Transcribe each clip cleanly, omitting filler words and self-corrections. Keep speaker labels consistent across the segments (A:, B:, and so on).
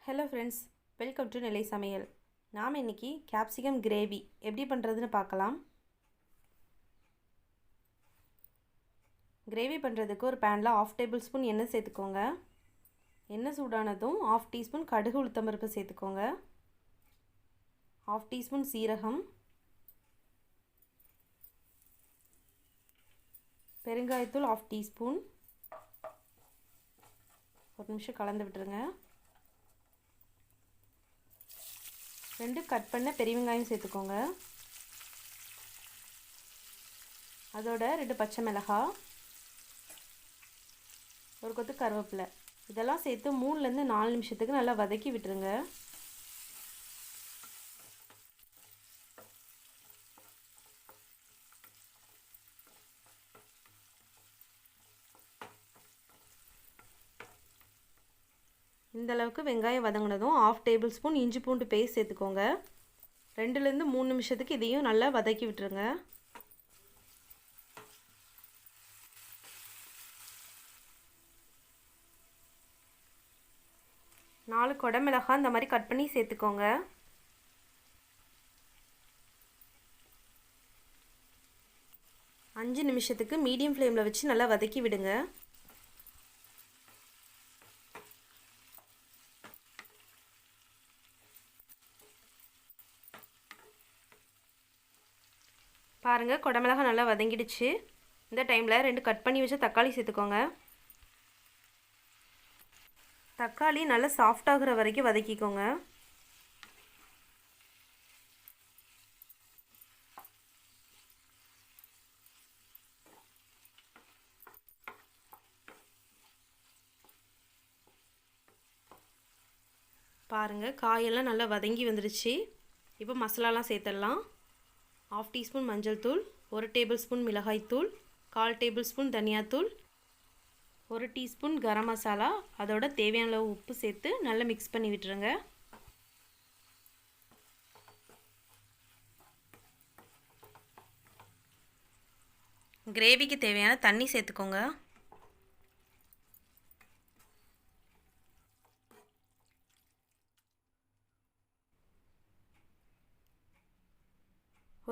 A: Hello friends, welcome to நிலை சமையல். நாம் இன்றைக்கி கேப்சிகம் கிரேவி எப்படி பண்ணுறதுன்னு பார்க்கலாம். கிரேவி பண்ணுறதுக்கு ஒரு பேனில் 1/2 டேபிள் ஸ்பூன் எண்ணெய் சேர்த்துக்கோங்க. எண்ணெய் சூடானதும் 1/2 டீஸ்பூன் கடுகு உளுத்தம்பருப்பு சேர்த்துக்கோங்க. 1/2 டீஸ்பூன் சீரகம், பெருங்காயத்தூள் 1/2 டீஸ்பூன். ஒரு நிமிஷம் கலந்து விட்டுருங்க. 2 கட் பண்ண பெரிய வெங்காயம் சேர்த்துக்கோங்க. அதோட 2 பச்சை மிளகாய், ஒரு கொத்து கருவேப்பிலை, இதெல்லாம் சேர்த்து 3லேருந்து 4 நிமிஷத்துக்கு நல்லா வதக்கி விட்டுருங்க. இந்த அளவுக்கு வெங்காயம் வதங்கினதும் 1/2 டேபிள் ஸ்பூன் இஞ்சி பூண்டு பேஸ்ட் சேர்த்துக்கோங்க. 2லேருந்து 3 நிமிஷத்துக்கு இதையும் நல்லா வதக்கி விட்டுருங்க. நாலு குடமிளகாய் இந்த மாதிரி கட் பண்ணி சேர்த்துக்கோங்க. அஞ்சு நிமிஷத்துக்கு மீடியம் ஃப்ளேமில் வச்சு நல்லா வதக்கி விடுங்க. பாருங்கள், குடமிளகாய் நல்லா வதங்கிடுச்சு. இந்த டைமில் 2 கட் பண்ணி வச்ச தக்காளி சேர்த்துக்கோங்க. தக்காளி நல்லா சாஃப்டாகிற வரைக்கும் வதக்கிக்கோங்க. பாருங்கள், காயெல்லாம் நல்லா வதங்கி வந்துடுச்சு. இப்போ மசாலாலாம் சேர்த்துடலாம். 1/2 டீஸ்பூன் மஞ்சள் தூள், 1 டேபிள் ஸ்பூன் மிளகாய்த்தூள், 1/4 டேபிள் ஸ்பூன் தனியாத்தூள், 1 டீஸ்பூன் கரம் மசாலா, அதோட தேவையான அளவு உப்பு சேர்த்து நல்லா மிக்ஸ் பண்ணி விட்டுருங்க. கிரேவிக்கு தேவையான தண்ணி சேர்த்துக்கோங்க.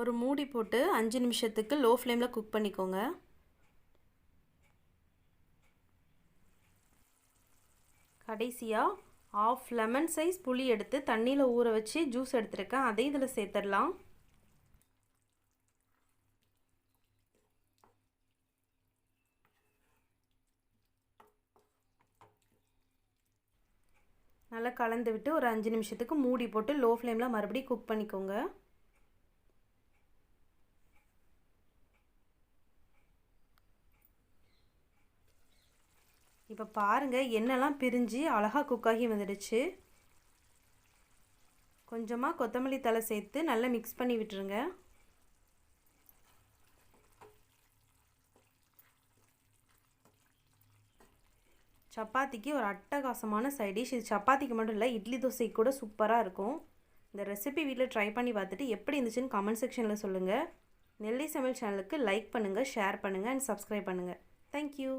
A: ஒரு மூடி போட்டு 5 நிமிஷத்துக்கு லோ ஃப்ளேமில் குக் பண்ணிக்கோங்க. கடைசியாக 1/2 லெமன் சைஸ் புளி எடுத்து தண்ணியில் ஊற வச்சு ஜூஸ் எடுத்துருக்கேன். அதையும் இதில் சேர்த்துடலாம். நல்லா கலந்து விட்டு ஒரு 5 நிமிஷத்துக்கு மூடி போட்டு லோ ஃப்ளேமில் மறுபடியும் குக் பண்ணிக்கோங்க. இப்போ பாருங்கள், எண்ணெய்லாம் பிரிஞ்சு அழகாக குக்காகி வந்துடுச்சு. கொஞ்சமாக கொத்தமல்லி தழை சேர்த்து நல்லா மிக்ஸ் பண்ணி விட்டுருங்க. சப்பாத்திக்கு ஒரு அட்டகாசமான சைட் டிஷ். இது சப்பாத்திக்கு மட்டும் இல்லை, இட்லி தோசைக்கு கூட சூப்பராக இருக்கும். இந்த ரெசிபி வீட்டில் ட்ரை பண்ணி பார்த்துட்டு எப்படி இருந்துச்சுன்னு கமெண்ட் செக்ஷனில் சொல்லுங்கள். நெல்லை சமையல் சேனலுக்கு லைக் பண்ணுங்கள், ஷேர் பண்ணுங்கள் அண்ட் சப்ஸ்கிரைப் பண்ணுங்கள். தேங்க்யூ.